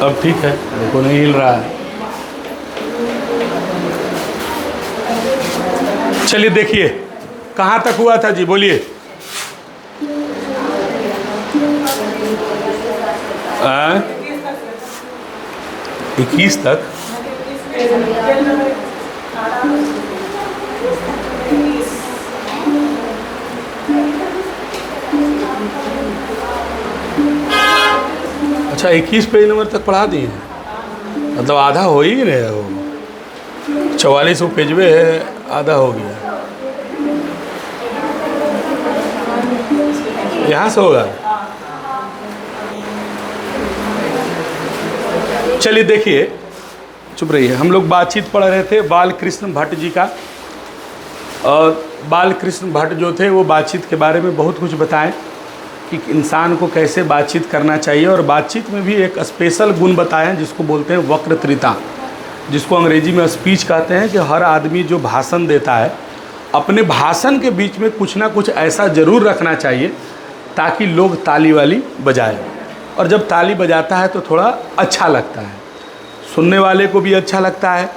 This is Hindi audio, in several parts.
अब ठीक है, देखो नहीं हिल रहा है। चलिए देखिए कहाँ तक हुआ था जी, बोलिए। 21 तक। अच्छा 21 पेज नंबर तक पढ़ा दिए, मतलब आधा हो ही नहीं है वो। 44 पेज में है, आधा हो गया। यहाँ से होगा। चलिए देखिए, चुप रहिए। हम लोग बातचीत पढ़ रहे थे बाल कृष्ण भट्ट जी का, और बाल कृष्ण भट्ट जो थे वो बातचीत के बारे में बहुत कुछ बताएं कि इंसान को कैसे बातचीत करना चाहिए। और बातचीत में भी एक स्पेशल गुण बताएं जिसको बोलते हैं वक्तृता, जिसको अंग्रेजी में स्पीच कहते हैं। कि हर आदमी जो भाषण देता है अपने भाषण के बीच में कुछ ना कुछ ऐसा ज़रूर रखना चाहिए ताकि लोग ताली वाली बजाएं। और जब ताली बजाता है तो थोड़ा अच्छा लगता है, सुनने वाले को भी अच्छा लगता है,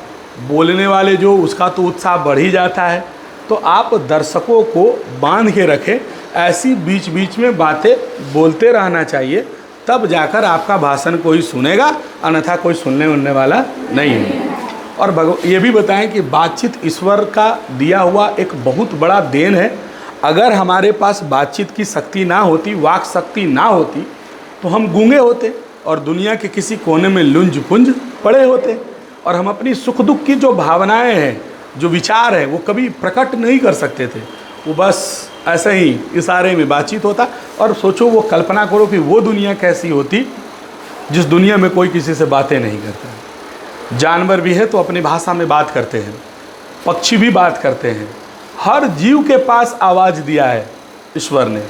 बोलने वाले जो उसका तो उत्साह बढ़ ही जाता है। तो आप दर्शकों को बांध के रखें, ऐसी बीच बीच में बातें बोलते रहना चाहिए, तब जाकर आपका भाषण कोई सुनेगा, अन्यथा कोई सुनने उनने वाला नहीं है। और ये भी बताएं कि बातचीत ईश्वर का दिया हुआ एक बहुत बड़ा देन है। अगर हमारे पास बातचीत की शक्ति ना होती, वाक शक्ति ना होती, तो हम गूंगे होते और दुनिया के किसी कोने में लुंज पुंज पड़े होते, और हम अपनी सुख दुख की जो भावनाएं हैं, जो विचार है, वो कभी प्रकट नहीं कर सकते थे। वो बस ऐसे ही इशारे में बातचीत होता। और सोचो, वो कल्पना करो कि वो दुनिया कैसी होती जिस दुनिया में कोई किसी से बातें नहीं करता। जानवर भी है तो अपनी भाषा में बात करते हैं, पक्षी भी बात करते हैं, हर जीव के पास आवाज़ दिया है ईश्वर ने,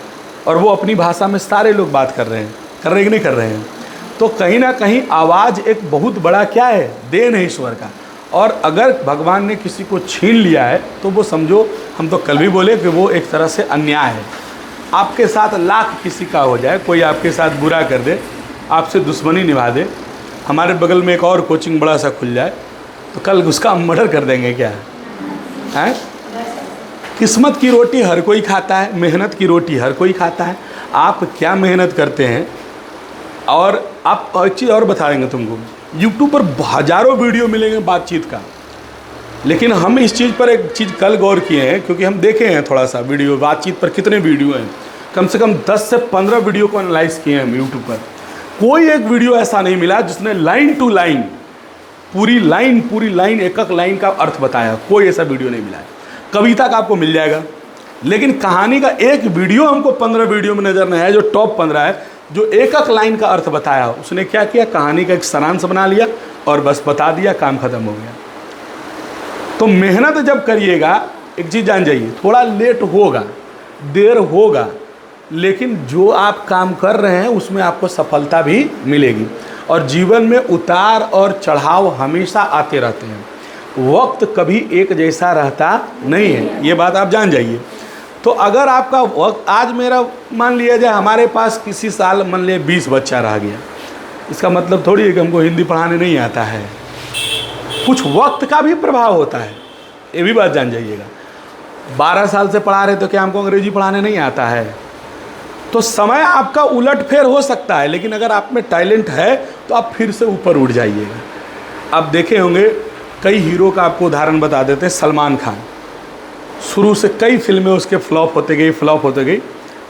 और वो अपनी भाषा में सारे लोग बात कर रहे हैं, कर रहे कि नहीं कर रहे हैं। तो कहीं ना कहीं आवाज़ एक बहुत बड़ा क्या है, देन है ईश्वर का। और अगर भगवान ने किसी को छीन लिया है तो वो समझो, हम तो कल भी बोले कि वो एक तरह से अन्याय है। आपके साथ लाख किसी का हो जाए, कोई आपके साथ बुरा कर दे, आपसे दुश्मनी निभा दे, हमारे बगल में एक और कोचिंग बड़ा सा खुल जाए, तो कल उसका हम मर्डर कर देंगे क्या है? किस्मत की रोटी हर कोई खाता है, मेहनत की रोटी हर कोई खाता है। आप क्या मेहनत करते हैं? और आप एक चीज़ और बता देंगे तुमको, यूट्यूब पर हज़ारों वीडियो मिलेंगे बातचीत का, लेकिन हम इस चीज़ पर एक चीज़ कल गौर किए हैं, क्योंकि हम देखे हैं थोड़ा सा वीडियो बातचीत पर कितने वीडियो हैं, कम से कम 10 से 15 वीडियो को एनालाइज किए हैं हम यूट्यूब पर। कोई एक वीडियो ऐसा नहीं मिला जिसने लाइन टू लाइन, पूरी लाइन एक एक लाइन का अर्थ बताया। कोई ऐसा वीडियो नहीं मिला है। कविता का आपको मिल जाएगा, लेकिन कहानी का एक वीडियो हमको 15 वीडियो में नज़र नहीं आया जो टॉप 15 है, जो एक एक लाइन का अर्थ बताया। उसने क्या किया, कहानी का एक सारांश बना लिया और बस बता दिया, काम खत्म हो गया। तो मेहनत जब करिएगा, एक चीज़ जान जाइए, थोड़ा लेट होगा, देर होगा, लेकिन जो आप काम कर रहे हैं उसमें आपको सफलता भी मिलेगी। और जीवन में उतार और चढ़ाव हमेशा आते रहते हैं, वक्त कभी एक जैसा रहता नहीं है, ये बात आप जान जाइए। तो अगर आपका वक्त, आज मेरा मान लिया जाए हमारे पास किसी साल मान लिया 20 बच्चा रह गया, इसका मतलब थोड़ी है कि हमको हिंदी पढ़ाने नहीं आता है। कुछ वक्त का भी प्रभाव होता है, ये भी बात जान जाइएगा। 12 साल से पढ़ा रहे तो क्या हमको अंग्रेजी पढ़ाने नहीं आता है? तो समय आपका उलट फेर हो सकता है, लेकिन अगर आप में टैलेंट है तो आप फिर से ऊपर उठ जाइएगा। आप देखे होंगे कई हीरो का आपको उदाहरण बता देते हैं। सलमान खान, शुरू से कई फिल्में उसके फ्लॉप होते गई।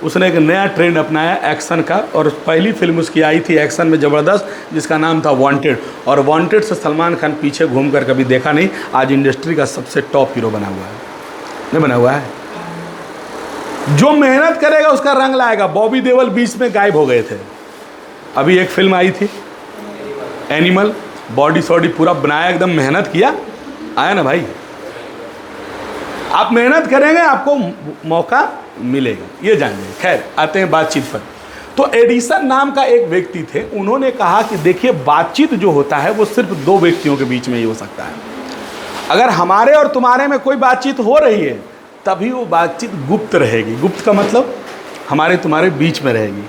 उसने एक नया ट्रेंड अपनाया एक्शन का, और पहली फिल्म उसकी आई थी एक्शन में ज़बरदस्त, जिसका नाम था वांटेड। और वांटेड से सलमान खान पीछे घूमकर कभी देखा नहीं, आज इंडस्ट्री का सबसे टॉप हीरो बना हुआ है। नहीं बना हुआ है? जो मेहनत करेगा उसका रंग लाएगा। बॉबी देओल बीच में गायब हो गए थे, अभी एक फिल्म आई थी एनिमल, बॉडी सॉडी पूरा बनाया, एकदम मेहनत किया, आया ना भाई। आप मेहनत करेंगे आपको मौका मिलेगा, ये जानिए। खैर आते हैं बातचीत पर। तो एडिसन नाम का एक व्यक्ति थे, उन्होंने कहा कि देखिए बातचीत जो होता है वो सिर्फ दो व्यक्तियों के बीच में ही हो सकता है। अगर हमारे और तुम्हारे में कोई बातचीत हो रही है तभी वो बातचीत गुप्त रहेगी। गुप्त का मतलब हमारे तुम्हारे बीच में रहेगी।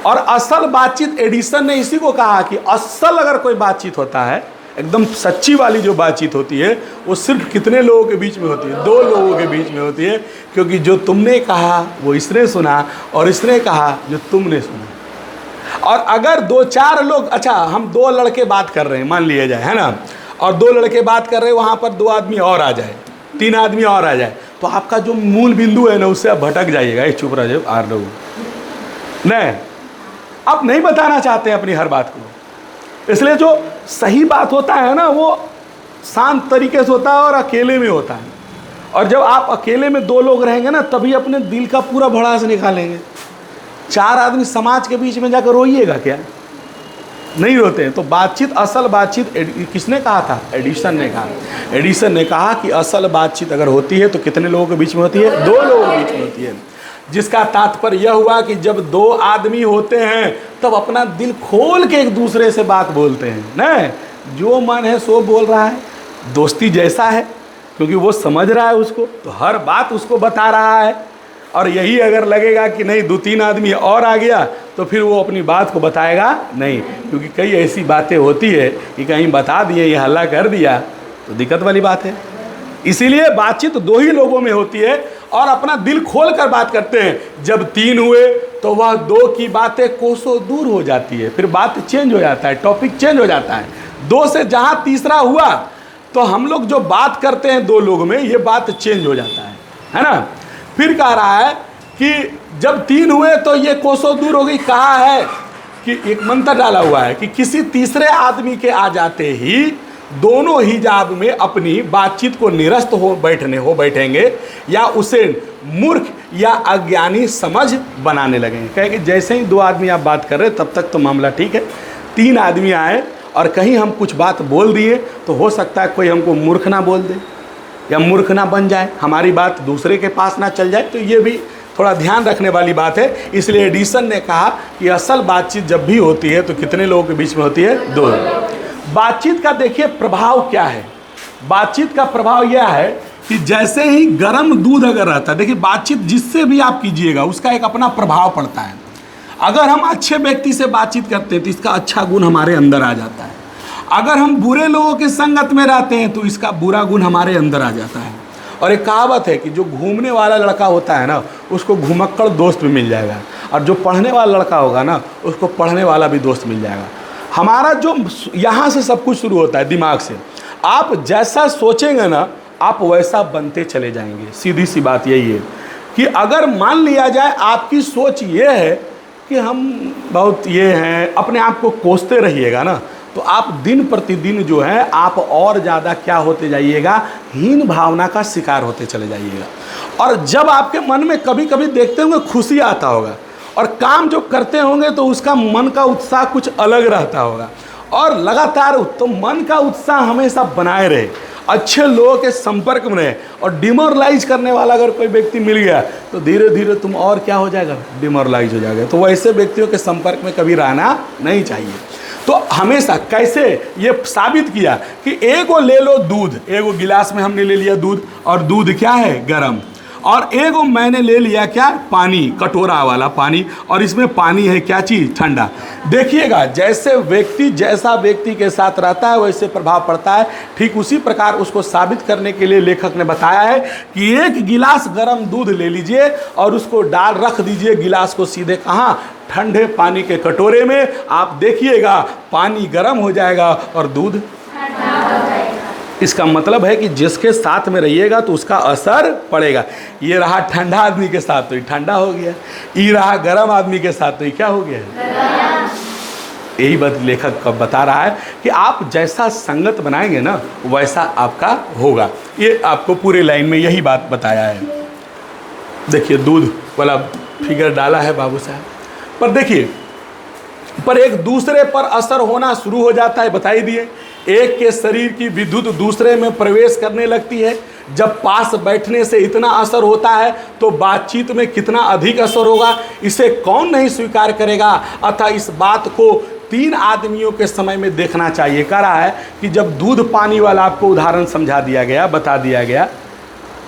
और असल बातचीत, एडिसन ने इसी को कहा कि असल अगर कोई बातचीत होता है, एकदम सच्ची वाली जो बातचीत होती है, वो सिर्फ कितने लोगों के बीच में होती है? 2 लोगों के बीच में होती है, क्योंकि जो तुमने कहा वो इसने सुना और इसने कहा जो तुमने सुना। और अगर 2-4 लोग, अच्छा हम 2 लड़के बात कर रहे हैं मान लिया जाए, है ना, और 2 लड़के बात कर रहे हैं, वहाँ पर 2 आदमी और आ जाए, 3 आदमी और आ जाए, तो आपका जो मूल बिंदु है ना, उससे आप भटक जाइएगा। चुप रह जाओ, आ रहे नहीं, आप नहीं बताना चाहते हैं अपनी हर बात को। इसलिए जो सही बात होता है ना, वो शांत तरीके से होता है और अकेले में होता है। और जब आप अकेले में 2 लोग रहेंगे ना, तभी अपने दिल का पूरा भड़ास निकालेंगे। 4 आदमी समाज के बीच में जाकर रोइएगा क्या? नहीं रोते हैं। तो बातचीत, असल बातचीत किसने कहा था? एडिसन ने कहा। एडिसन ने कहा कि असल बातचीत अगर होती है तो कितने लोगों के बीच में होती है? 2 लोगों के बीच में होती है। जिसका तात्पर्य यह हुआ कि जब 2 आदमी होते हैं तब अपना दिल खोल के एक दूसरे से बात बोलते हैं, नहीं जो मन है सो बोल रहा है। दोस्ती जैसा है, क्योंकि वो समझ रहा है उसको, तो हर बात उसको बता रहा है। और यही अगर लगेगा कि नहीं 2-3 आदमी और आ गया, तो फिर वो अपनी बात को बताएगा नहीं, क्योंकि कई ऐसी बातें होती है कि कहीं बता दिए, ये हल्ला कर दिया, तो दिक्कत वाली बात है। इसीलिए बातचीत 2 ही लोगों में होती है और अपना दिल खोल कर बात करते हैं। जब 3 हुए तो वह 2 की बातें कोसों दूर हो जाती है, फिर बात चेंज हो जाता है, टॉपिक चेंज हो जाता है। 2 से जहाँ तीसरा हुआ तो हम लोग जो बात करते हैं 2 लोग में, ये बात चेंज हो जाता है ना। फिर कह रहा है कि जब 3 हुए तो ये कोसों दूर हो गई। कहा है कि एक मंत्र डाला हुआ है कि किसी तीसरे आदमी के आ जाते ही दोनों हिजाब में अपनी बातचीत को निरस्त हो बैठेंगे या उसे मूर्ख या अज्ञानी समझ बनाने लगेंगे। कहे कि जैसे ही 2 आदमी आप बात कर रहे तब तक तो मामला ठीक है, 3 आदमी आए और कहीं हम कुछ बात बोल दिए तो हो सकता है कोई हमको मूर्ख ना बोल दे या मूर्ख ना बन जाए, हमारी बात दूसरे के पास ना चल जाए। तो ये भी थोड़ा ध्यान रखने वाली बात है। इसलिए एडिसन ने कहा कि असल बातचीत जब भी होती है तो कितने लोगों के बीच में होती है? 2। बातचीत का देखिए प्रभाव क्या है। बातचीत का प्रभाव यह है कि जैसे ही गर्म दूध अगर रहता है, देखिए बातचीत जिससे भी आप कीजिएगा उसका एक अपना प्रभाव पड़ता है। अगर हम अच्छे व्यक्ति से बातचीत करते हैं तो इसका अच्छा गुण हमारे अंदर आ जाता है। अगर हम बुरे लोगों के संगत में रहते हैं तो इसका बुरा गुण हमारे अंदर आ जाता है। और एक कहावत है कि जो घूमने वाला लड़का होता है ना, उसको घुमक्कड़ दोस्त भी मिल जाएगा, और जो पढ़ने वाला लड़का होगा ना, उसको पढ़ने वाला भी दोस्त मिल जाएगा। हमारा जो यहाँ से सब कुछ शुरू होता है, दिमाग से। आप जैसा सोचेंगे ना, आप वैसा बनते चले जाएंगे। सीधी सी बात यही है कि अगर मान लिया जाए आपकी सोच ये है कि हम बहुत ये हैं, अपने आप को कोसते रहिएगा ना, तो आप दिन प्रतिदिन जो है आप और ज़्यादा क्या होते जाइएगा? हीन भावना का शिकार होते चले जाइएगा। और जब आपके मन में कभी कभी देखते होंगे खुशी आता होगा और काम जो करते होंगे तो उसका मन का उत्साह कुछ अलग रहता होगा, और लगातार तो मन का उत्साह हमेशा बनाए रहे, अच्छे लोगों के संपर्क में रहे। और डिमोरलाइज करने वाला अगर कोई व्यक्ति मिल गया तो धीरे धीरे तुम और क्या हो जाएगा? डिमोरलाइज हो जाएगा। तो वैसे व्यक्तियों के संपर्क में कभी रहना नहीं चाहिए। तो हमेशा कैसे ये साबित किया कि एगो ले लो दूध, एगो गिलास में हमने ले लिया दूध, और दूध क्या है? गरम। और एगो मैंने ले लिया क्या? पानी, कटोरा वाला पानी, और इसमें पानी है क्या चीज़? ठंडा। देखिएगा जैसे व्यक्ति जैसा व्यक्ति के साथ रहता है वैसे प्रभाव पड़ता है। ठीक उसी प्रकार उसको साबित करने के लिए लेखक ने बताया है कि 1 गिलास गर्म दूध ले लीजिए और उसको रख दीजिए गिलास को सीधे कहाँ? ठंडे पानी के कटोरे में। आप देखिएगा पानी गर्म हो जाएगा और दूध ठंडा हो जाएगा। इसका मतलब है कि जिसके साथ में रहिएगा तो उसका असर पड़ेगा। ये रहा ठंडा आदमी के साथ तो ये ठंडा हो गया, ये रहा गर्म आदमी के साथ तो ये क्या हो गया? यही बात लेखक बता रहा है कि आप जैसा संगत बनाएंगे ना वैसा आपका होगा। ये आपको पूरे लाइन में यही बात बताया है। देखिए दूध वाला फिगर डाला है बाबू साहब, पर देखिए पर एक दूसरे पर असर होना शुरू हो जाता है। बताई दिए, एक के शरीर की विद्युत दूसरे में प्रवेश करने लगती है। जब पास बैठने से इतना असर होता है तो बातचीत में कितना अधिक असर होगा, इसे कौन नहीं स्वीकार करेगा। अतः इस बात को 3 आदमियों के समय में देखना चाहिए। कह रहा है कि जब दूध पानी वाला आपको उदाहरण समझा दिया गया, बता दिया गया,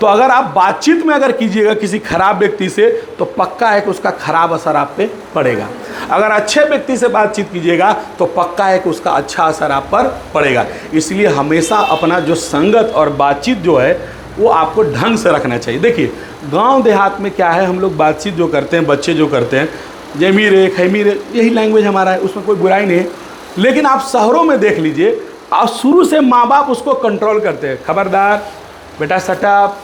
तो अगर आप बातचीत में अगर कीजिएगा किसी खराब व्यक्ति से, तो पक्का है कि उसका खराब असर आप पे पड़ेगा। अगर अच्छे व्यक्ति से बातचीत कीजिएगा तो पक्का है कि उसका अच्छा असर आप पर पड़ेगा। इसलिए हमेशा अपना जो संगत और बातचीत जो है वो आपको ढंग से रखना चाहिए। देखिए गांव देहात में क्या है, हम लोग बातचीत जो करते हैं, बच्चे जो करते हैं, जमी रे खैमी रे, यही लैंग्वेज हमारा है, उसमें कोई बुराई नहीं है। लेकिन आप शहरों में देख लीजिए, आप शुरू से माँ बाप उसको कंट्रोल करते हैं, खबरदार बेटा सटअप,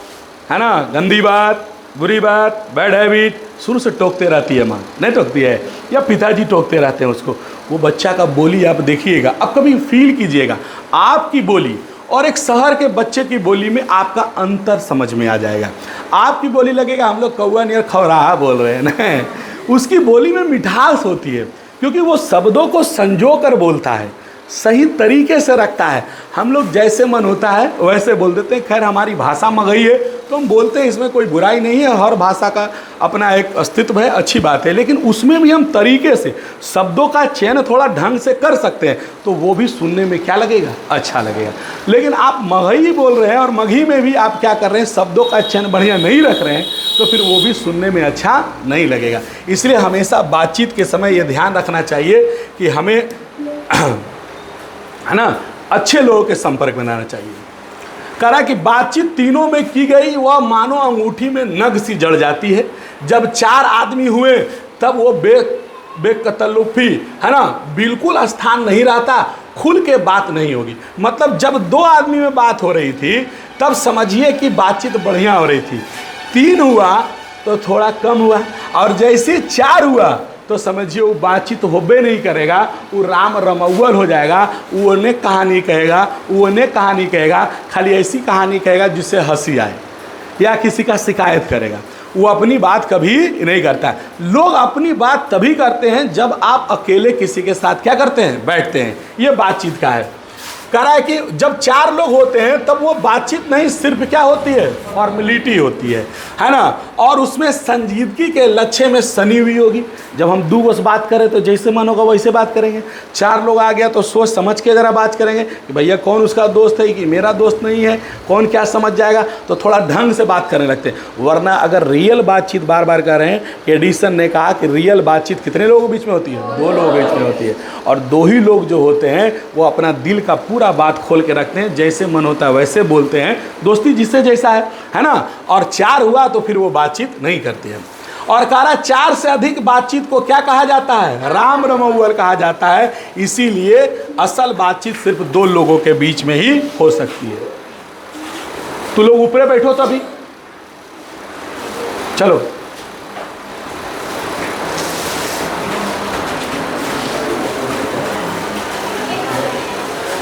है ना, गंदी बात, बुरी बात, बैड हैबिट, शुरू से टोकते रहती है माँ, नहीं टोकती है, या पिताजी टोकते रहते हैं उसको। वो बच्चा का बोली आप देखिएगा, आप कभी फील कीजिएगा, आपकी बोली और एक शहर के बच्चे की बोली में आपका अंतर समझ में आ जाएगा। आपकी बोली लगेगा हम लोग कौवा नियर खौराहा बोल रहे हैं ना, उसकी बोली में मिठास होती है, क्योंकि वो शब्दों को संजो कर बोलता है, सही तरीके से रखता है। हम लोग जैसे मन होता है वैसे बोल देते हैं। खैर हमारी भाषा मगही है तो हम बोलते हैं, इसमें कोई बुराई नहीं है, हर भाषा का अपना एक अस्तित्व है, अच्छी बात है। लेकिन उसमें भी हम तरीके से शब्दों का चयन थोड़ा ढंग से कर सकते हैं तो वो भी सुनने में क्या लगेगा, अच्छा लगेगा। लेकिन आप मगही बोल रहे हैं और मगही में भी आप क्या कर रहे हैं, शब्दों का चयन बढ़िया नहीं रख रहे हैं, तो फिर वो भी सुनने में अच्छा नहीं लगेगा। इसलिए हमेशा बातचीत के समय ये ध्यान रखना चाहिए कि हमें है ना अच्छे लोगों के संपर्क में रहना चाहिए। करा कि बातचीत तीनों में की गई वह मानो अंगूठी में नग सी जड़ जाती है। जब 4 आदमी हुए तब वो बेकतलुफी, है ना, बिल्कुल स्थान नहीं रहता, खुल के बात नहीं होगी। मतलब जब 2 आदमी में बात हो रही थी तब समझिए कि बातचीत बढ़िया हो रही थी, 3 हुआ तो थोड़ा कम हुआ, और जैसे 4 हुआ तो समझिए वो बातचीत होबे नहीं करेगा, वो राम रमौल हो जाएगा, वो उन्हें कहानी कहेगा, वो उन्हें कहानी कहेगा, खाली ऐसी कहानी कहेगा जिससे हंसी आए, या किसी का शिकायत करेगा। वो अपनी बात कभी नहीं करता है। लोग अपनी बात तभी करते हैं जब आप अकेले किसी के साथ क्या करते हैं, बैठते हैं। ये बातचीत का है। कह रहा है कि जब 4 लोग होते हैं तब वो बातचीत नहीं, सिर्फ क्या होती है, फॉर्मेलिटी होती है ना, और उसमें संजीदगी के लक्ष्य में सनी हुई होगी। जब हम 2 बस बात करें तो जैसे मन होगा वैसे बात करेंगे। 4 लोग आ गया तो सोच समझ के ज़रा बात करेंगे कि भैया कौन उसका दोस्त है कि मेरा दोस्त नहीं है, कौन क्या समझ जाएगा, तो थोड़ा ढंग से बात करने लगते हैं। वरना अगर रियल बातचीत बार बार कर रहे हैं, एडिसन ने कहा कि रियल बातचीत कितने लोगों के बीच में होती है, 2 लोगों के बीच में होती है, और 2 ही लोग जो होते हैं वो अपना दिल का पूरा बात खोल के रखते हैं, जैसे मन होता है वैसे बोलते हैं, दोस्ती जिससे जैसा है ना। और 4 हुआ तो फिर वो बातचीत नहीं करती है। और कहा 4 से अधिक बातचीत को क्या कहा जाता है, राम रमौल कहा जाता है। इसीलिए असल बातचीत सिर्फ 2 लोगों के बीच में ही हो सकती है। तो लोग ऊपर बैठो तभी, चलो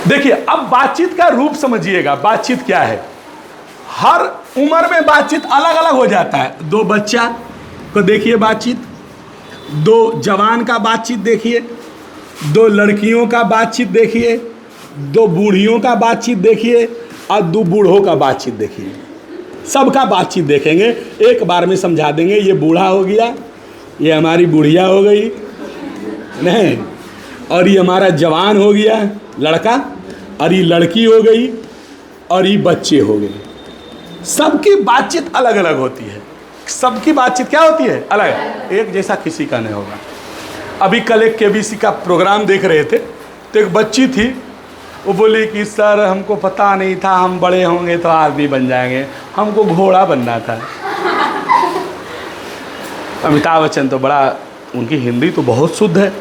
देखिए अब बातचीत का रूप समझिएगा। बातचीत क्या है, हर उम्र में बातचीत अलग अलग हो जाता है। 2 बच्चा को देखिए बातचीत, 2 जवान का बातचीत देखिए, 2 लड़कियों का बातचीत देखिए, 2 बूढ़ियों का बातचीत देखिए, और 2 बूढ़ों का बातचीत देखिए। सबका बातचीत देखेंगे, एक बार में समझा देंगे। ये बूढ़ा हो गया, ये हमारी बुढ़िया हो गई नहीं, और ये हमारा जवान हो गया लड़का, और ये लड़की हो गई, और ये बच्चे हो गए। सबकी बातचीत अलग अलग होती है। सबकी बातचीत क्या होती है, अलग, एक जैसा किसी का नहीं होगा। अभी कल एक केबीसी का प्रोग्राम देख रहे थे तो एक बच्ची थी, वो बोली कि सर हमको पता नहीं था हम बड़े होंगे तो आदमी बन जाएंगे, हमको घोड़ा बनना था। अमिताभ बच्चन तो बड़ा, उनकी हिंदी तो बहुत शुद्ध है,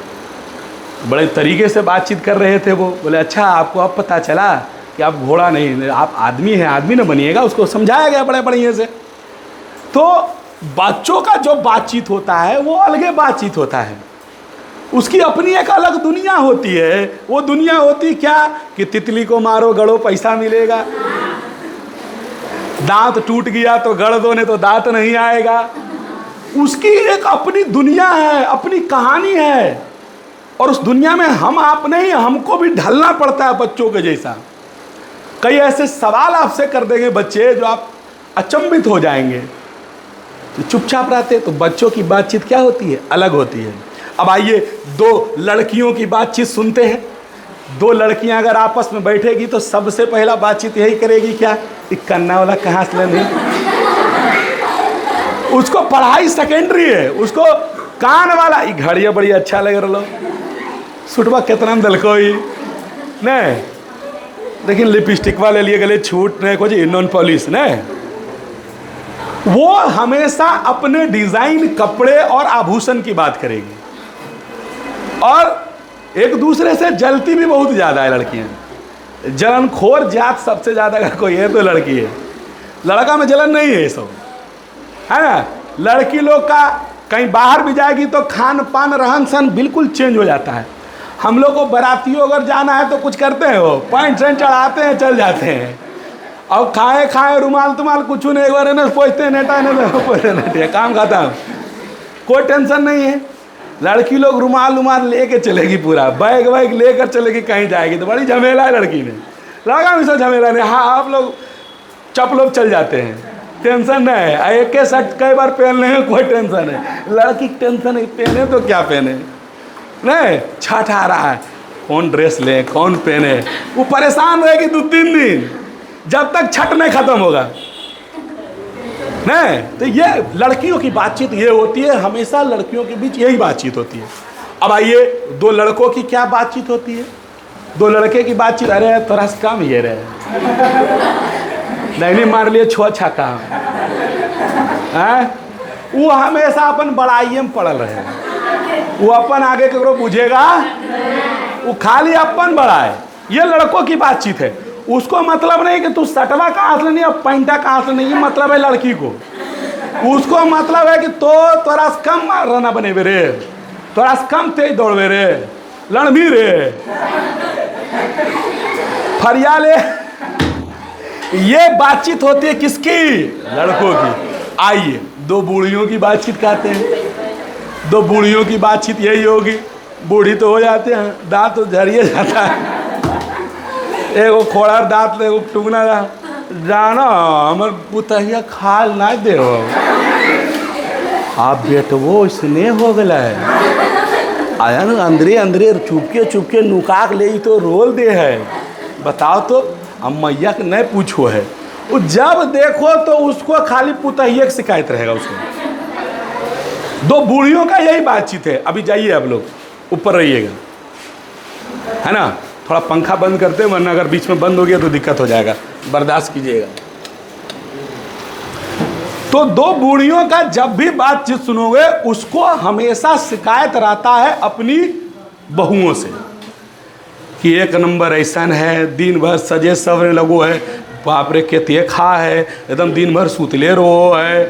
बड़े तरीके से बातचीत कर रहे थे। वो बोले अच्छा आपको अब पता चला कि आप घोड़ा नहीं, आप आदमी हैं, आदमी न बनिएगा। उसको समझाया गया बड़े बढ़िया से। तो बच्चों का जो बातचीत होता है वो अलग बातचीत होता है, उसकी अपनी एक अलग दुनिया होती है। वो दुनिया होती क्या कि तितली को मारो गड़ो पैसा मिलेगा, दांत टूट गया तो गड़ दो नहीं तो दांत नहीं आएगा। उसकी एक अपनी दुनिया है, अपनी कहानी है, और उस दुनिया में हम आप नहीं, हमको भी ढलना पड़ता है बच्चों के जैसा। कई ऐसे सवाल आपसे कर देंगे बच्चे जो आप अचंभित हो जाएंगे। तो चुपचाप रहते, तो बच्चों की बातचीत क्या होती है, अलग होती है। अब आइए 2 लड़कियों की बातचीत सुनते हैं। दो लड़कियां अगर आपस में बैठेगी तो सबसे पहला बातचीत यही करेगी, क्या ये कन्ना वाला कहाँ से लेने। उसको पढ़ाई सेकेंडरी है, उसको कान वाला ये घड़िया बड़ी अच्छा लग रहा, सुटवा कितना में दलको ही नहीं, लेकिन लिपस्टिक वाले लिए गले छूट नहीं कुछ नॉन पॉलिश नहीं। वो हमेशा अपने डिजाइन, कपड़े और आभूषण की बात करेगी, और एक दूसरे से जलती भी बहुत ज़्यादा है लड़कियां। जलनखोर जात सबसे ज़्यादा अगर कोई है तो लड़की है, लड़का में जलन नहीं है सब, है ना। लड़की लोग का कहीं बाहर भी जाएगी तो खान पान रहन सहन बिल्कुल चेंज हो जाता है। हम लोग को बारातियों अगर जाना है तो कुछ करते हैं, वो पैंट शर्ट चढ़ाते हैं चल जाते हैं, और खाए खाए रुमाल तुमाल कुछ नहीं, एक बार पहुँचते नेटा काम खाता, कोई टेंशन नहीं है। लड़की लोग रुमाल रुमाल लेके चलेगी, पूरा बैग वैग लेकर चलेगी, कहीं जाएगी तो बड़ी झमेला है लड़की में। लड़का में सब झमेला नहीं, हाँ आप लोग चप लोग चल जाते हैं, टेंशन नहीं है। एक के शर्ट कई बार पहन लेंगे, कोई टेंशन है। लड़की की टेंशन है, पहने तो क्या पहने, नहीं छठ आ रहा है कौन ड्रेस ले कौन पहने, वो परेशान रहेगी 2-3 दिन जब तक छठ नहीं खत्म होगा। नहीं तो ये लड़कियों की बातचीत ये होती है, हमेशा लड़कियों के बीच यही बातचीत होती है। अब आइए दो लड़कों की क्या बातचीत होती है। दो लड़के की बातचीत, अरे थोड़ा सा कम ये रहे नहीं मार लिए छुआ छाका है, वो हमेशा अपन बड़ाई में पड़ल रहे, वो अपन आगे करो बुझेगा, वो खाली अपन बड़ाए। ये लड़कों की बातचीत है, उसको मतलब नहीं कि तू सटवा कहाँ से नहीं, अब पैंटा कहाँ से नहीं, मतलब है लड़की को। उसको मतलब है कि तो तोरा से कम रहना बने रे, तोरा से कम तेज दौड़वे रे, लड़बी रे, फरिया ले। ये बातचीत होती है किसकी, लड़कों की। आइए दो बूढ़ियों की बातचीत कहते हैं। दो बूढ़ियों की बातचीत यही होगी, बूढ़ी तो हो जाते हैं, दांत तो झरिए जाता है, एगो खोड़ार दांत एगो टुकना जाना हमर पुतहिया खाल ना दे हो, आप बेटवो इसने हो गला है, आया ना अंदरे अंदरे चुपके चुपके नुकाक ले तो रोल दे है। बताओ तो, अब मैया के नहीं पूछो है, वो जब देखो तो उसको खाली पुतहिया की शिकायत रहेगा उसको। दो बूढ़ियों का यही बातचीत है। अभी जाइए आप लोग ऊपर रहिएगा, है ना, थोड़ा पंखा बंद करते हैं वरना अगर बीच में बंद हो गया तो दिक्कत हो जाएगा, बर्दाश्त कीजिएगा। तो दो बूढ़ियों का जब भी बातचीत सुनोगे उसको हमेशा शिकायत रहता है अपनी बहुओं से कि एक नंबर ऐसा है, दिन भर सजे सवरे लगो है, बाप रे केतिए खा है, एकदम दिन भर सुतले रो है,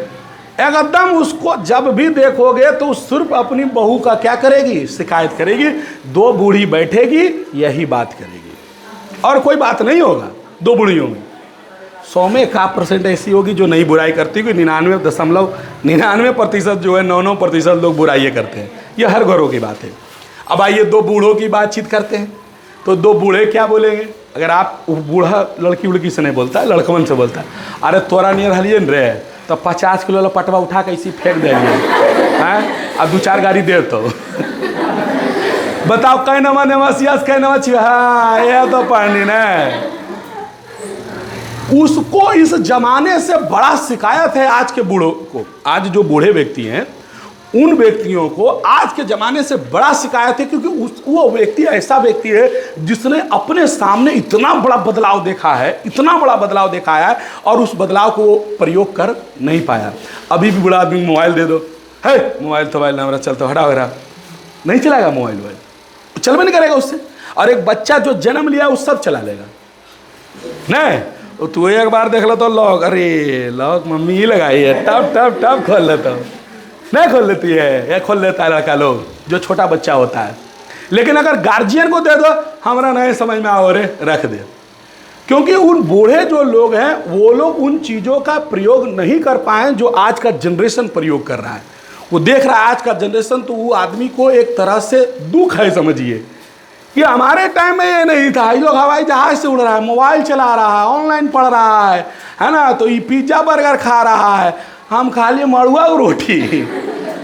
एकदम। उसको जब भी देखोगे तो सिर्फ अपनी बहू का क्या करेगी, शिकायत करेगी। दो बूढ़ी बैठेगी यही बात करेगी और कोई बात नहीं होगा। दो बूढ़ियों में 100 में 1% ऐसी होगी जो नहीं बुराई करती, कि 99.99% जो है 9% लोग बुराई करते हैं। ये हर घरों की बात है। अब आइए दो बूढ़ों की बातचीत करते हैं। तो दो बूढ़े क्या बोलेंगे, अगर आप बूढ़ा लड़की उड़की से नहीं बोलता है, लड़कवन से बोलता है, अरे तोरा नियर हलिए न रे, तो 50 किलो पटवा उठा के इसी फेंक देंगे हैं, अब 2-4 गाड़ी दे तो बताओ कई नमा नमसियास कई नवा छिया, हाँ ये तो पढ़नी न। उसको इस जमाने से बड़ा शिकायत है आज के बूढ़ों को। आज जो बूढ़े व्यक्ति हैं उन व्यक्तियों को आज के ज़माने से बड़ा शिकायत है, क्योंकि वो व्यक्ति ऐसा व्यक्ति है जिसने अपने सामने इतना बड़ा बदलाव देखा है, इतना बड़ा बदलाव देखा है, और उस बदलाव को प्रयोग कर नहीं पाया। अभी भी बड़ा आदमी मोबाइल दे दो, है मोबाइल तो मोबाइल हमारा चलता हटा वगैरह नहीं चलाएगा, मोबाइल चलबे नहीं करेगा उससे। और एक बच्चा जो जन्म लिया वो सब चला लेगा नहीं। तू एक बार देख लो तो लॉक, अरे लॉक मम्मी ही लगाई है, टप टप टप खोल लेता हूँ, नहीं खोल लेती है, या खोल लेता है लड़का लोग जो छोटा बच्चा होता है। लेकिन अगर गार्जियन को दे दो, हमारा नहीं समझ में आओ रे, रख दे। क्योंकि उन बूढ़े जो लोग हैं वो लोग उन चीज़ों का प्रयोग नहीं कर पाए जो आज का जनरेशन प्रयोग कर रहा है। वो देख रहा है आज का जनरेशन, तो वो आदमी को एक तरह से दुख है, समझिए कि हमारे टाइम में ये नहीं था। ये लोग हवाई जहाज से उड़ रहा है, मोबाइल चला रहा है, ऑनलाइन पढ़ रहा है ना, तो ये पिज्ज़ा बर्गर खा रहा है, हम खाली मड़ुआ और रोटी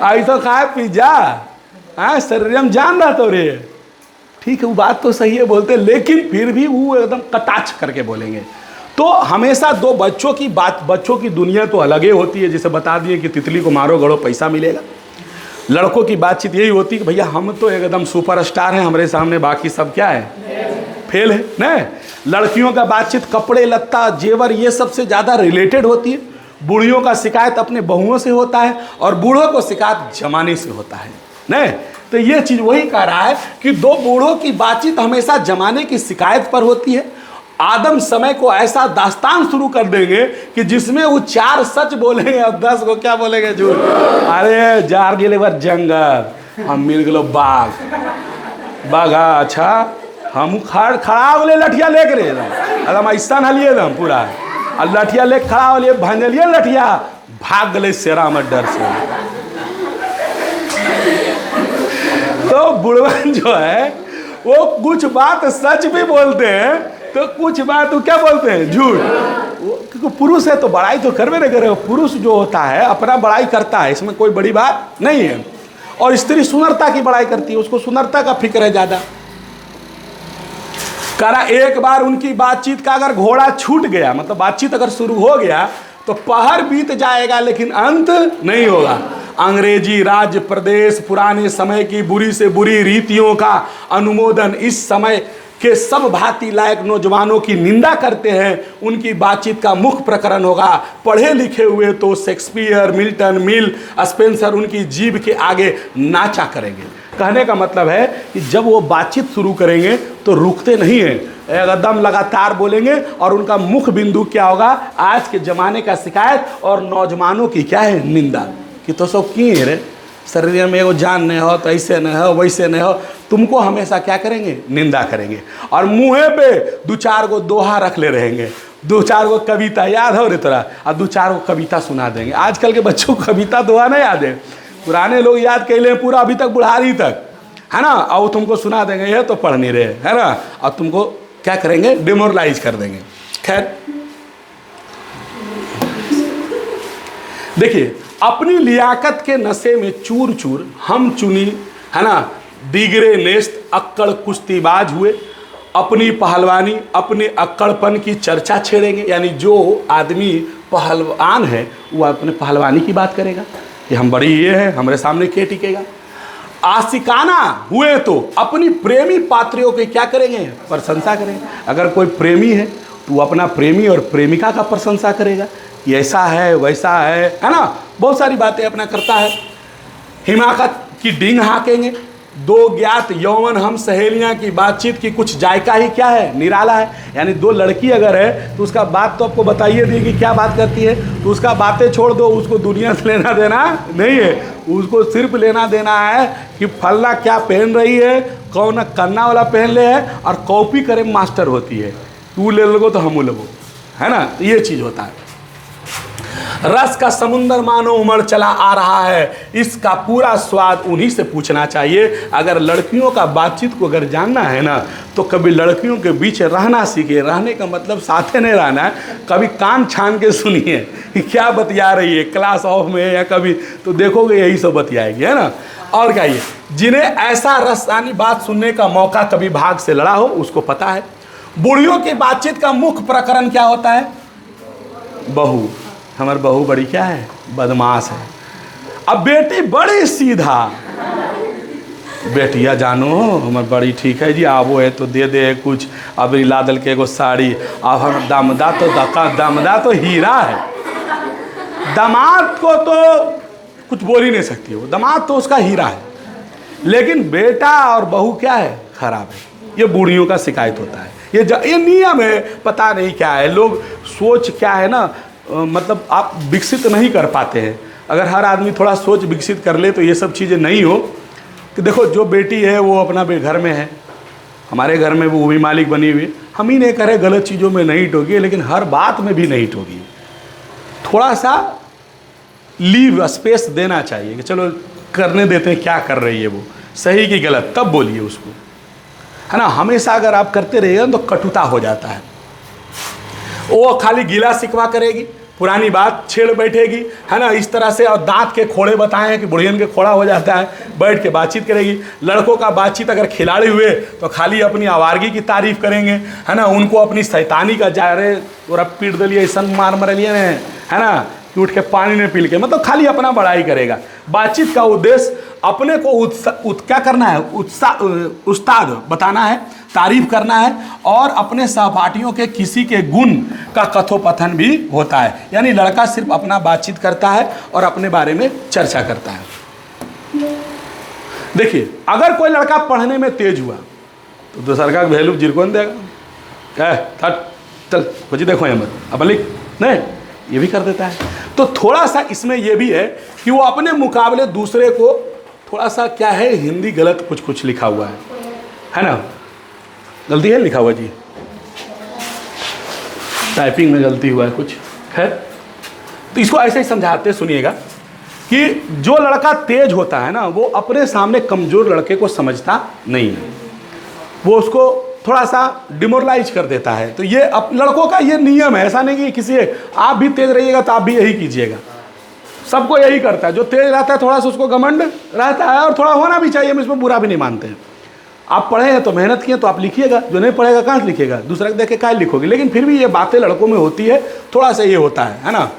आई तो खाए पिज्जा, हाँ शरीर में जान रहा तो रे, ठीक है, वो बात तो सही है बोलते, लेकिन फिर भी वो एकदम कटाक्ष करके बोलेंगे। तो हमेशा दो बच्चों की बात, बच्चों की दुनिया तो अलग ही होती है, जैसे बता दिए कि तितली को मारो गड़ो पैसा मिलेगा। लड़कों की बातचीत यही होती है कि भैया हम तो एकदम सुपरस्टार हैं, हमारे सामने बाकी सब क्या है, फेल है ना। लड़कियों का बातचीत कपड़े लत्ता जेवर ये सबसे ज़्यादा रिलेटेड होती है। बूढ़ियों का शिकायत अपने बहुओं से होता है और बूढ़ों को शिकायत जमाने से होता है ना। तो ये चीज़ वही कह रहा है कि दो बूढ़ों की बातचीत हमेशा जमाने की शिकायत पर होती है। आदम समय को ऐसा दास्तान शुरू कर देंगे कि जिसमें वो 4 सच बोलेंगे और 10 को क्या बोलेंगे, झूठ। अरे जार गेले बार जंगल, हम मिल गलो बाघ, बाघा अच्छा हम खड़ा बोले लठिया लेके रे एकदम ऐसा हलिए एकदम पूरा, और लठिया ले खड़ा होलिए भंजलिए लठिया, भाग गए शेरा में डर से। तो बुढ़वन जो है वो कुछ बात सच भी बोलते हैं तो कुछ बात वो क्या बोलते हैं, झूठ। क्योंकि पुरुष है तो बड़ाई तो करवे नहीं करे, पुरुष जो होता है अपना बड़ाई करता है, इसमें कोई बड़ी बात नहीं है। और स्त्री सुंदरता की बड़ाई करती है, उसको सुंदरता का फिक्र है ज़्यादा। करा एक बार उनकी बातचीत का अगर घोड़ा छूट गया, मतलब बातचीत अगर शुरू हो गया तो पहर बीत जाएगा लेकिन अंत नहीं होगा। अंग्रेजी राज्य प्रदेश पुराने समय की बुरी से बुरी रीतियों का अनुमोदन इस समय के सब भांति लायक नौजवानों की निंदा करते हैं, उनकी बातचीत का मुख्य प्रकरण होगा। पढ़े लिखे हुए तो शेक्सपियर, मिल्टन, मिल, स्पेंसर उनकी जीभ के आगे नाचा करेंगे। कहने का मतलब है कि जब वो बातचीत शुरू करेंगे तो रुकते नहीं हैं, एकदम लगातार बोलेंगे। और उनका मुख्य बिंदु क्या होगा, आज के ज़माने का शिकायत और नौजवानों की क्या है, निंदा। कि तो सब की रे शरीर में एगो जान नहीं हो, तो ऐसे नहीं हो वैसे नहीं हो, तुमको हमेशा क्या करेंगे, निंदा करेंगे। और मुँहे पे 2-4 गो दोहा रख ले रहेंगे, 2-4 गो कविता याद हो रे तोरा, और 2-4 गो कविता सुना देंगे। आजकल के बच्चों को कविता दोहा नहीं याद है, पुराने लोग याद कर ले पूरा अभी तक बुढ़ारी तक, है ना। और वो तुमको सुना देंगे, ये तो पढ़ नहीं रहे, है ना। और तुमको क्या करेंगे, डिमोरलाइज कर देंगे। खैर देखिए, अपनी लियाकत के नशे में चूर चूर हम चुनी, है ना, दिगरे नेस्त अक्कड़ कुश्तीबाज हुए। अपनी पहलवानी अपने अक्कड़पन की चर्चा छेड़ेंगे, यानी जो आदमी पहलवान है वो अपने पहलवानी की बात करेगा कि हम बड़ी ये है, हमारे सामने क्या टिकेगा। आशिकाना हुए तो अपनी प्रेमी पात्रियों की क्या करेंगे, प्रशंसा करेंगे। अगर कोई प्रेमी है तो वो अपना प्रेमी और प्रेमिका का प्रशंसा करेगा, कि ऐसा है वैसा है ना, बहुत सारी बातें अपना करता है। हिमाकत की डींग हाँकेंगे। दो ज्ञात यौवन हम सहेलियां की बातचीत की कुछ जायका ही क्या है, निराला है। यानी दो लड़की अगर है तो उसका बात तो आपको बताइए दी कि क्या बात करती है, तो उसका बातें छोड़ दो, उसको दुनिया से लेना देना नहीं है। उसको सिर्फ लेना देना है कि फलना क्या पहन रही है, कौन कन्ना वाला पहन ले है, और कॉपी करे मास्टर होती है, तू ले लगो तो हम लगो, है ना। ये चीज़ होता है। रस का समुंदर मानो उमड़ चला आ रहा है, इसका पूरा स्वाद उन्हीं से पूछना चाहिए। अगर लड़कियों का बातचीत को अगर जानना है ना, तो कभी लड़कियों के बीच रहना सीखिए। रहने का मतलब साथे नहीं रहना है, कभी कान छान के सुनिए कि क्या बतिया रही है, क्लास ऑफ में या कभी, तो देखोगे यही सब बतियाएगी, है ना। और क्या, ये जिन्हें ऐसा रसानी बात सुनने का मौका कभी भाग से लड़ा हो उसको पता है। बूढ़ियों की बातचीत का मुख्य प्रकरण क्या होता है, बहू। हमारी बहू बड़ी क्या है, बदमाश है। अब बेटी बड़ी सीधा, बेटिया जानो हमारी बड़ी ठीक है जी, आवो है तो दे दे कुछ, अब ला दल के एगो साड़ी। अब हम दामदा तो हीरा है, दामाद को तो कुछ बोल ही नहीं सकती वो, दामाद तो उसका हीरा है। लेकिन बेटा और बहू क्या है, खराब है। ये बूढ़ियों का शिकायत होता है, ये नियम है, पता नहीं क्या है। लोग सोच क्या है ना, मतलब आप विकसित नहीं कर पाते हैं। अगर हर आदमी थोड़ा सोच विकसित कर ले तो ये सब चीज़ें नहीं हो। कि देखो जो बेटी है वो अपना घर में है, हमारे घर में वो भी मालिक बनी हुई, हम ही नहीं करें गलत चीज़ों में नहीं टोकी, लेकिन हर बात में भी नहीं टोकी। थोड़ा सा लीव स्पेस देना चाहिए कि चलो करने देते हैं, क्या कर रही है वो, सही कि गलत, तब बोलिए उसको, है ना। हमेशा अगर आप करते रहिएगा तो कटुता हो जाता है। वो खाली गिला शिकवा करेगी, पुरानी बात छेड़ बैठेगी, है ना, इस तरह से। और दांत के खोड़े बताए हैं कि बुढ़ियन के खोड़ा हो जाता है, बैठ के बातचीत करेगी। लड़कों का बातचीत अगर खिलाड़ी हुए तो खाली अपनी आवारगी की तारीफ करेंगे, है ना, उनको अपनी शैतानी का जा रहे तोरा पीट दिलिए, ऐसा मार मरलिए ने, है ना, कि उठ के पानी में पी के, मतलब खाली अपना बड़ाई करेगा। बातचीत का उद्देश्य अपने को क्या करना है, उस्ताद बताना है, तारीफ करना है, और अपने सहपाठियों के किसी के गुण का कथोपकथन भी होता है। यानी लड़का सिर्फ अपना बातचीत करता है और अपने बारे में चर्चा करता है। देखिए, अगर कोई लड़का पढ़ने में तेज हुआ तो दूसरा का वैल्यू जीरो कौन देगा, चल बची देखो अपन लिख, नहीं, ये भी कर देता है। तो थोड़ा सा इसमें यह भी है कि वो अपने मुकाबले दूसरे को थोड़ा सा क्या है, हिंदी गलत कुछ लिखा हुआ है ना, गलती है लिखा हुआ जी, टाइपिंग में गलती हुआ है कुछ, खैर। तो इसको ऐसे ही समझाते सुनिएगा कि जो लड़का तेज होता है ना, वो अपने सामने कमजोर लड़के को समझता नहीं है, वो उसको थोड़ा सा डिमोरलाइज कर देता है। तो ये लड़कों का ये नियम है, ऐसा नहीं कि किसी आप भी तेज रहिएगा तो आप भी यही कीजिएगा, सबको यही करता है। जो तेज रहता है थोड़ा सा उसको घमंड रहता है, और थोड़ा होना भी चाहिए, हम इसमें बुरा भी नहीं मानते हैं। आप पढ़े हैं तो मेहनत किए तो आप लिखिएगा, जो नहीं पढ़ेगा कहाँ से लिखेगा, दूसरा देख के क्या लिखोगे। लेकिन फिर भी ये बातें लड़कों में होती है, थोड़ा सा ये होता है ना।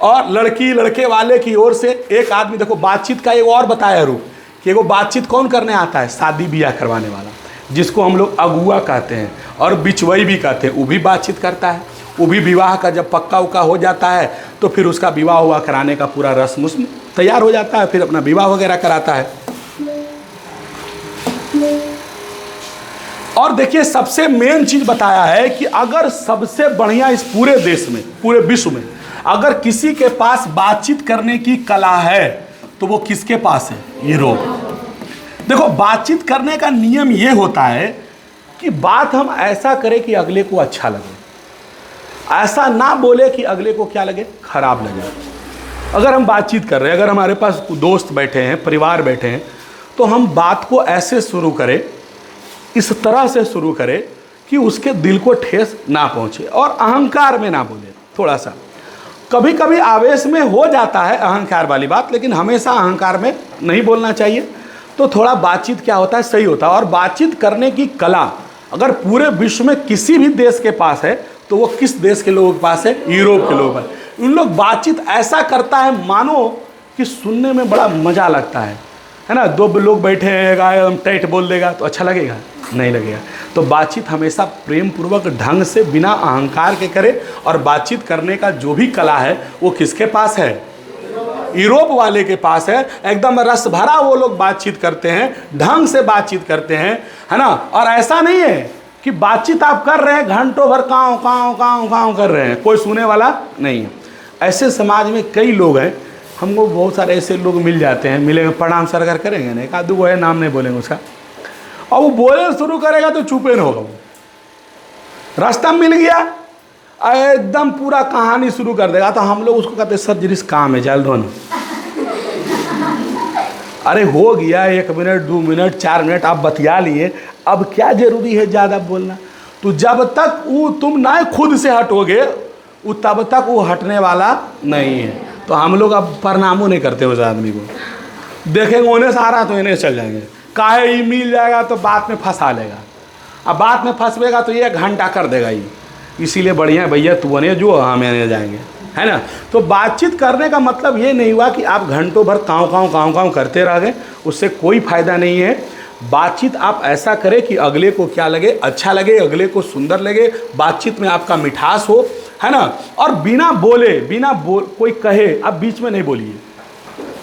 और लड़की लड़के वाले की ओर से एक आदमी, देखो बातचीत का एक और बताया रूप कि वो बातचीत कौन करने आता है, शादी ब्याह करवाने वाला, जिसको हम लोग अगुआ कहते हैं और बिचवई भी कहते हैं, वो भी बातचीत करता है। वो भी विवाह का जब पक्का उक्का हो जाता है तो फिर उसका विवाह हुआ कराने का पूरा रस्म उसमें तैयार हो जाता है, फिर अपना विवाह वगैरह कराता है। और देखिए, सबसे मेन चीज बताया है कि अगर सबसे बढ़िया इस पूरे देश में, पूरे विश्व में अगर किसी के पास बातचीत करने की कला है तो वो किसके पास है, यूरोप। देखो, बातचीत करने का नियम ये होता है कि बात हम ऐसा करें कि अगले को अच्छा लगे, ऐसा ना बोले कि अगले को क्या लगे, खराब लगे। अगर हम बातचीत कर रहे हैं, अगर हमारे पास दोस्त बैठे हैं, परिवार बैठे हैं, तो हम बात को ऐसे शुरू करें, इस तरह से शुरू करें कि उसके दिल को ठेस ना पहुंचे और अहंकार में ना बोले। थोड़ा सा कभी कभी आवेश में हो जाता है अहंकार वाली बात, लेकिन हमेशा अहंकार में नहीं बोलना चाहिए। तो थोड़ा बातचीत क्या होता है, सही होता है। और बातचीत करने की कला अगर पूरे विश्व में किसी भी देश के पास है तो वो किस देश के लोगों के पास है, यूरोप के लोगों के पास। उन लोग बातचीत ऐसा करता है मानो कि सुनने में बड़ा मज़ा लगता है ना। दो लोग बैठे हैं, टाइट बोल देगा तो अच्छा लगेगा, नहीं लगेगा। तो बातचीत हमेशा प्रेम पूर्वक ढंग से बिना अहंकार के करे। और बातचीत करने का जो भी कला है वो किसके पास है, यूरोप वाले के पास है। एकदम रस भरा वो लोग बातचीत करते हैं, ढंग से बातचीत करते हैं, है ना। और ऐसा नहीं है कि बातचीत आप कर रहे हैं घंटों भर काँव काँव काँव काँव कर रहे हैं, कोई सुने वाला नहीं है। ऐसे समाज में कई लोग हैं, हमको बहुत सारे ऐसे लोग मिल जाते हैं, मिलेंगे प्रणाम सरकार करेंगे, नहीं एक आदू वो है, नाम नहीं बोलेंगे उसका, और वो बोले शुरू करेगा तो चुपे न होगा। वो रास्ता मिल गया एकदम पूरा कहानी शुरू कर देगा, तो हम लोग उसको कहते हैं सर जिस काम है जल्द होना। अरे हो गया 1 मिनट 2 मिनट 4 मिनट आप बतिया लिए, अब क्या जरूरी है ज़्यादा बोलना। तो जब तक वो तुम ना खुद से हटोगे वो तब तक वो हटने वाला नहीं है। तो हम लोग अब प्रणामों नहीं करते उस आदमी को, देखेंगे उन्हें सहारा तो इन्हें चल जाएंगे, काहे ही मिल जाएगा तो बात में फंसा लेगा। अब बात में फंसवेगा तो 1 घंटा कर देगा ही। इसीलिए बढ़िया भैया तू बने जो हमें नहीं जाएंगे, है ना। तो बातचीत करने का मतलब ये नहीं हुआ कि आप घंटों भर काँव काँव काँव काँव करते रह गए, उससे कोई फ़ायदा नहीं है। बातचीत आप ऐसा करें कि अगले को क्या लगे, अच्छा लगे, अगले को सुंदर लगे, बातचीत में आपका मिठास हो, है ना। और बिना कोई कहे आप बीच में नहीं बोलिए।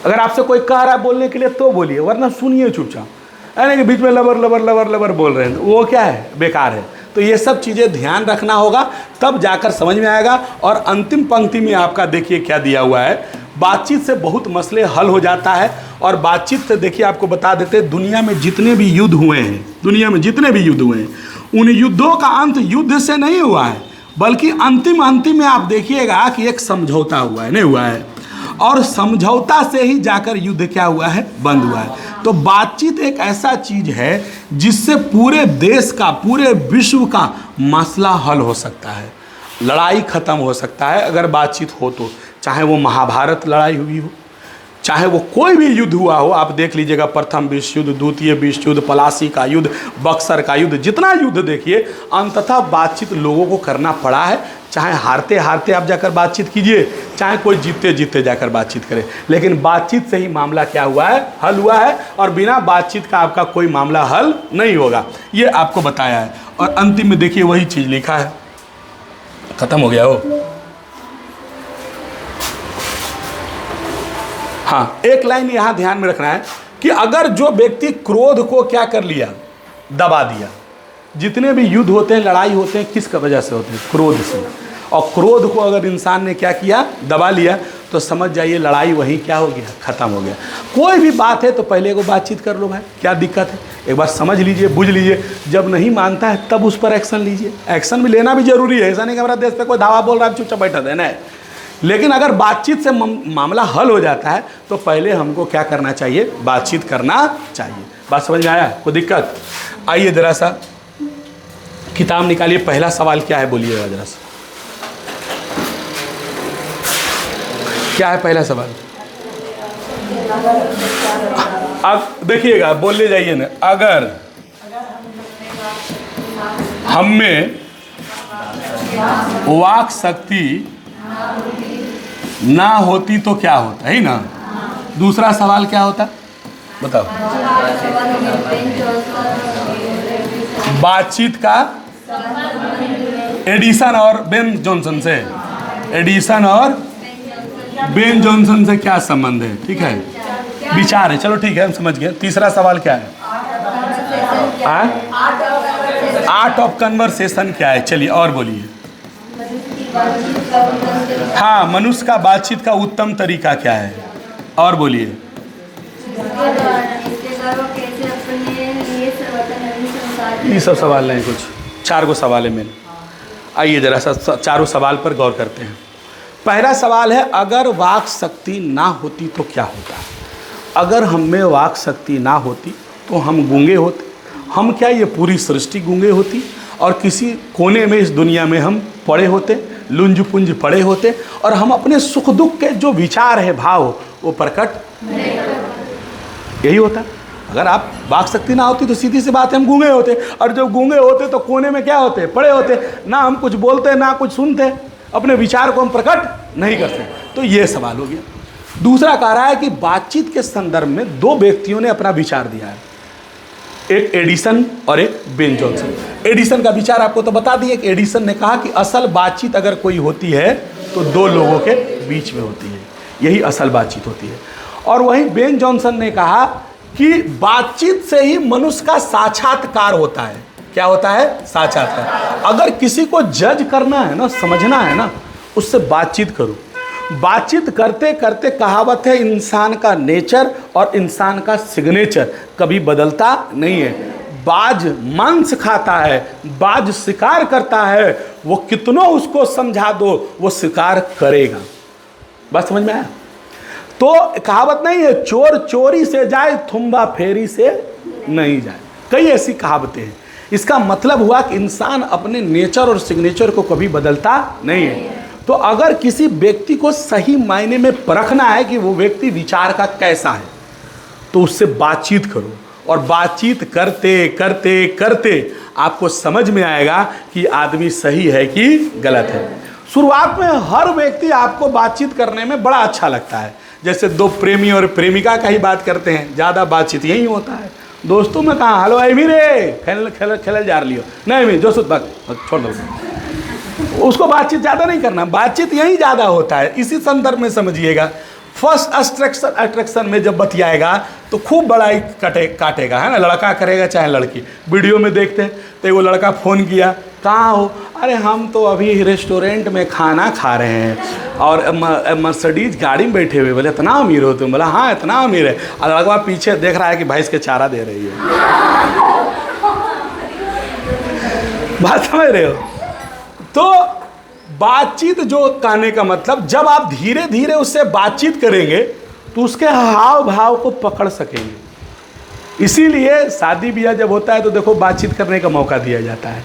अगर आपसे कोई कह रहा है बोलने के लिए तो बोलिए, वरना सुनिए चुपचाप। यानी कि बीच में लबर लबर लबर लबर बोल रहे हैं, वो क्या है, बेकार है। तो ये सब चीज़ें ध्यान रखना होगा, तब जाकर समझ में आएगा। और अंतिम पंक्ति में आपका देखिए क्या दिया हुआ है, बातचीत से बहुत मसले हल हो जाता है। और बातचीत से देखिए आपको बता देते हैं, दुनिया में जितने भी युद्ध हुए हैं, दुनिया में जितने भी युद्ध हुए हैं, उन युद्धों का अंत युद्ध से नहीं हुआ है, बल्कि अंतिम में आप देखिएगा कि एक समझौता हुआ है, नहीं हुआ है। और समझौता से ही जाकर युद्ध क्या हुआ है, बंद हुआ है। तो बातचीत एक ऐसा चीज है जिससे पूरे देश का, पूरे विश्व का मसला हल हो सकता है। लड़ाई ख़त्म हो सकता है अगर बातचीत हो तो। चाहे वो महाभारत लड़ाई हुई हो, चाहे वो कोई भी युद्ध हुआ हो, आप देख लीजिएगा, प्रथम विश्व युद्ध, द्वितीय विश्व युद्ध, पलासी का युद्ध, बक्सर का युद्ध, जितना युद्ध देखिए, अंततः बातचीत लोगों को करना पड़ा है। चाहे हारते हारते आप जाकर बातचीत कीजिए, चाहे कोई जीतते जीतते जाकर बातचीत करे, लेकिन बातचीत से ही मामला क्या हुआ है, हल हुआ है। और बिना बातचीत का आपका कोई मामला हल नहीं होगा, ये आपको बताया है। और अंतिम में देखिए वही चीज़ लिखा है, खत्म हो गया हो। हाँ, एक लाइन यहाँ ध्यान में रखना है कि अगर जो व्यक्ति क्रोध को क्या कर लिया, दबा दिया। जितने भी युद्ध होते हैं, लड़ाई होते हैं, किस वजह से होते हैं? क्रोध से। और क्रोध को अगर इंसान ने क्या किया, दबा लिया, तो समझ जाइए लड़ाई वहीं क्या हो गया, ख़त्म हो गया। कोई भी बात है तो पहले को बातचीत कर लो भाई, क्या दिक्कत है? एक बार समझ लीजिए, बुझ लीजिए, जब नहीं मानता है तब उस पर एक्शन लीजिए। एक्शन भी लेना भी जरूरी है, ऐसा नहीं कि हमारा देश पे कोई धावा बोल रहा है चुपचाप बैठा देना है। लेकिन अगर बातचीत से मामला हल हो जाता है तो पहले हमको क्या करना चाहिए, बातचीत करना चाहिए। बात समझ में आया? कोई दिक्कत? आइए जरा सा किताब निकालिए, पहला सवाल क्या है बोलिएगा जरा सा, क्या है पहला सवाल? अब देखिएगा, बोलने जाइए ना। अगर हम में वाक शक्ति ना होती तो क्या होता है ना? दूसरा सवाल क्या होता, बताओ? बातचीत का एडिसन और बेन जॉनसन से, एडिसन और बेन जॉनसन से क्या संबंध है? ठीक है, विचार है, चलो ठीक है, हम समझ गए। तीसरा सवाल क्या है? आर्ट ऑफ कन्वर्सेशन क्या है? चलिए और बोलिए। हाँ, मनुष्य का बातचीत का उत्तम तरीका क्या है? और बोलिए। ये सब सवाल नहीं, कुछ 4 गो सवाल है मेरे। आइए जरा सा चारों सवाल पर गौर करते हैं। पहला सवाल है, अगर वाक शक्ति ना होती तो क्या होता? अगर हम में वाक शक्ति ना होती तो हम गूंगे होते। हम क्या, ये पूरी सृष्टि गूंगे होती और किसी कोने में इस दुनिया में हम पड़े होते, लुंज पुंज पड़े होते, और हम अपने सुख दुख के जो विचार है, भाव, वो प्रकट यही होता। अगर आप वाक शक्ति ना होती तो सीधी सी बात है, हम गूंगे होते, और जब गूंगे होते तो कोने में क्या होते, पड़े होते, ना हम कुछ बोलते ना कुछ सुनते, अपने विचार को हम प्रकट नहीं करते। तो ये सवाल हो गया। दूसरा कह रहा है कि बातचीत के संदर्भ में 2 व्यक्तियों ने अपना विचार दिया है, एक एडिसन और एक बेन जॉनसन। एडिसन का विचार आपको तो बता दिए कि एडिसन ने कहा कि असल बातचीत अगर कोई होती है तो 2 लोगों के बीच में होती है, यही असल बातचीत होती है। और वहीं बेन जॉनसन ने कहा कि बातचीत से ही मनुष्य का साक्षात्कार होता है। क्या होता है? साक्षात्कार। अगर किसी को जज करना है ना, समझना है ना, उससे बातचीत करो। बातचीत करते करते, कहावत है, इंसान का नेचर और इंसान का सिग्नेचर कभी बदलता नहीं है। बाज मांस खाता है, बाज शिकार करता है, वो कितनों उसको समझा दो वो शिकार करेगा। बस समझ में आया? तो कहावत नहीं है, चोर चोरी से जाए, थुम्बा फेरी से नहीं जाए। कई ऐसी कहावतें हैं। इसका मतलब हुआ कि इंसान अपने नेचर और सिग्नेचर को कभी बदलता नहीं है। तो अगर किसी व्यक्ति को सही मायने में परखना है कि वो व्यक्ति विचार का कैसा है, तो उससे बातचीत करो, और बातचीत करते करते करते आपको समझ में आएगा कि आदमी सही है कि गलत है। शुरुआत में हर व्यक्ति आपको बातचीत करने में बड़ा अच्छा लगता है। जैसे 2 प्रेमी और प्रेमिका का ही बात करते हैं, ज़्यादा बातचीत यही होता है। दोस्तों में कहाँ, हेलो आई भी रे, खेल जा लियो, नहीं भी जो सुध छोड़ दो, उसको बातचीत ज़्यादा नहीं करना, बातचीत यही ज़्यादा होता है। इसी संदर्भ में समझिएगा, फर्स्ट अट्रैक्शन में जब बतियाएगा तो खूब बड़ाई काटेगा, है ना, लड़का करेगा चाहे लड़की। वीडियो में देखते हैं तो वो लड़का फ़ोन किया, कहाँ हो? अरे हम तो अभी रेस्टोरेंट में खाना खा रहे हैं और मर्सिडीज गाड़ी में बैठे हुए। बोले इतना अमीर हो तुम? बोला हाँ इतना अमीर है। और लड़का पीछे देख रहा है कि भैंस के चारा दे रही है। बात समझ रहे हो? तो बातचीत जो कहने का मतलब, जब आप धीरे धीरे उससे बातचीत करेंगे तो उसके हाव भाव को पकड़ सकेंगे। इसीलिए शादी ब्याह जब होता है तो देखो बातचीत करने का मौका दिया जाता है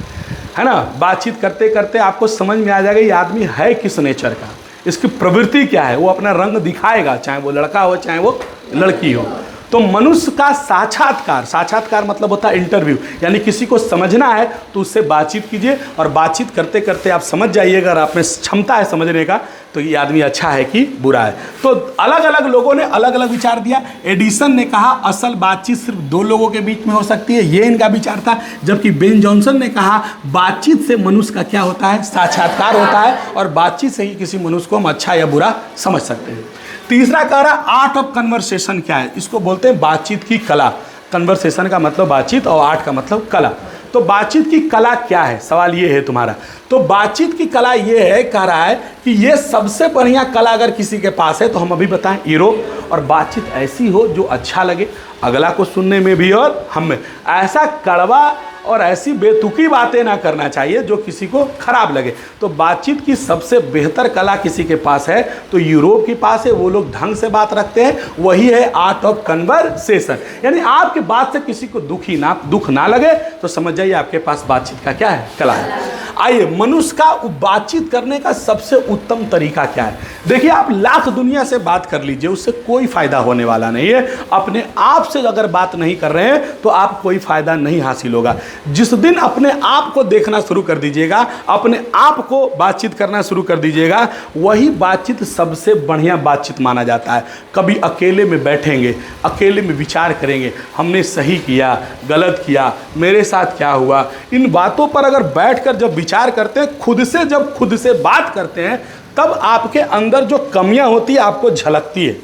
है ना। बातचीत करते करते आपको समझ में आ जाएगा ये आदमी है किस नेचर का, इसकी प्रवृत्ति क्या है, वो अपना रंग दिखाएगा, चाहे वो लड़का हो चाहे वो लड़की हो। तो मनुष्य का साक्षात्कार, साक्षात्कार मतलब होता है इंटरव्यू, यानी किसी को समझना है तो उससे बातचीत कीजिए, और बातचीत करते करते आप समझ जाइएगा, अगर आप में क्षमता है समझने का, तो ये आदमी अच्छा है कि बुरा है। तो अलग अलग लोगों ने अलग अलग विचार दिया। एडिसन ने कहा असल बातचीत सिर्फ दो लोगों के बीच में हो सकती है, ये इनका विचार था। जबकि बेन जॉनसन ने कहा बातचीत से मनुष्य का क्या होता है, साक्षात्कार होता है, और बातचीत से ही किसी मनुष्य को हम अच्छा या बुरा समझ सकते हैं। तीसरा कह रहा आर्ट ऑफ कन्वर्सेशन क्या है, इसको बोलते हैं बातचीत की कला। कन्वर्सेशन का मतलब बातचीत और आर्ट का मतलब कला। तो बातचीत की कला क्या है, सवाल ये है तुम्हारा। तो बातचीत की कला ये है, कह रहा है कि ये सबसे बढ़िया कला अगर किसी के पास है तो हम अभी बताएं यूरोप, और बातचीत ऐसी हो जो अच्छा लगे अगला को सुनने में भी और हम में। ऐसा कड़वा और ऐसी बेतुकी बातें ना करना चाहिए जो किसी को खराब लगे। तो बातचीत की सबसे बेहतर कला किसी के पास है तो यूरोप के पास है, वो लोग ढंग से बात रखते हैं, वही है आर्ट ऑफ कन्वर्सेशन। यानी आपके बात से किसी को दुख ना लगे तो समझ जाइए आपके पास बातचीत का क्या है, कला है। आइए, मनुष्य का बातचीत करने का सबसे उत्तम तरीका क्या है। देखिए, आप लाख दुनिया से बात कर लीजिए, उससे कोई फायदा होने वाला नहीं है। अपने आप से अगर बात नहीं कर रहे हैं तो आप कोई फायदा नहीं हासिल होगा। जिस दिन अपने आप को देखना शुरू कर दीजिएगा, अपने आप को बातचीत करना शुरू कर दीजिएगा, वही बातचीत सबसे बढ़िया बातचीत माना जाता है। कभी अकेले में बैठेंगे, अकेले में विचार करेंगे, हमने सही किया, गलत किया, मेरे साथ क्या हुआ, इन बातों पर अगर बैठकर जब विचार करते हैं, जब खुद से बात करते हैं, तब आपके अंदर जो कमियां होती है आपको झलकती है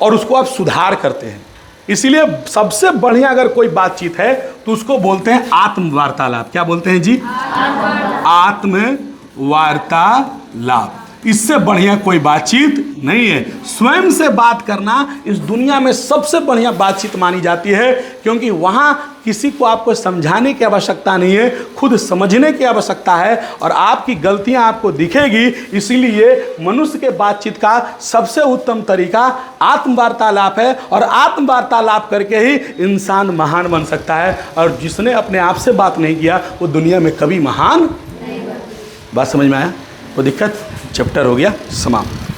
और उसको आप सुधार करते हैं। इसीलिए सबसे बढ़िया अगर कोई बातचीत है तो उसको बोलते हैं आत्म वार्तालाप। क्या बोलते हैं जी? आत्म वार्तालाप। इससे बढ़िया कोई बातचीत नहीं है। स्वयं से बात करना इस दुनिया में सबसे बढ़िया बातचीत मानी जाती है, क्योंकि वहाँ किसी को आपको समझाने की आवश्यकता नहीं है, खुद समझने की आवश्यकता है, और आपकी गलतियाँ आपको दिखेगी। इसीलिए मनुष्य के बातचीत का सबसे उत्तम तरीका आत्म वार्तालाप है, और आत्म वार्तालाप करके ही इंसान महान बन सकता है। और जिसने अपने आप से बात नहीं किया वो दुनिया में कभी महान नहीं। बात समझ में आया? वो दिक्कत चैप्टर हो गया समाप्त।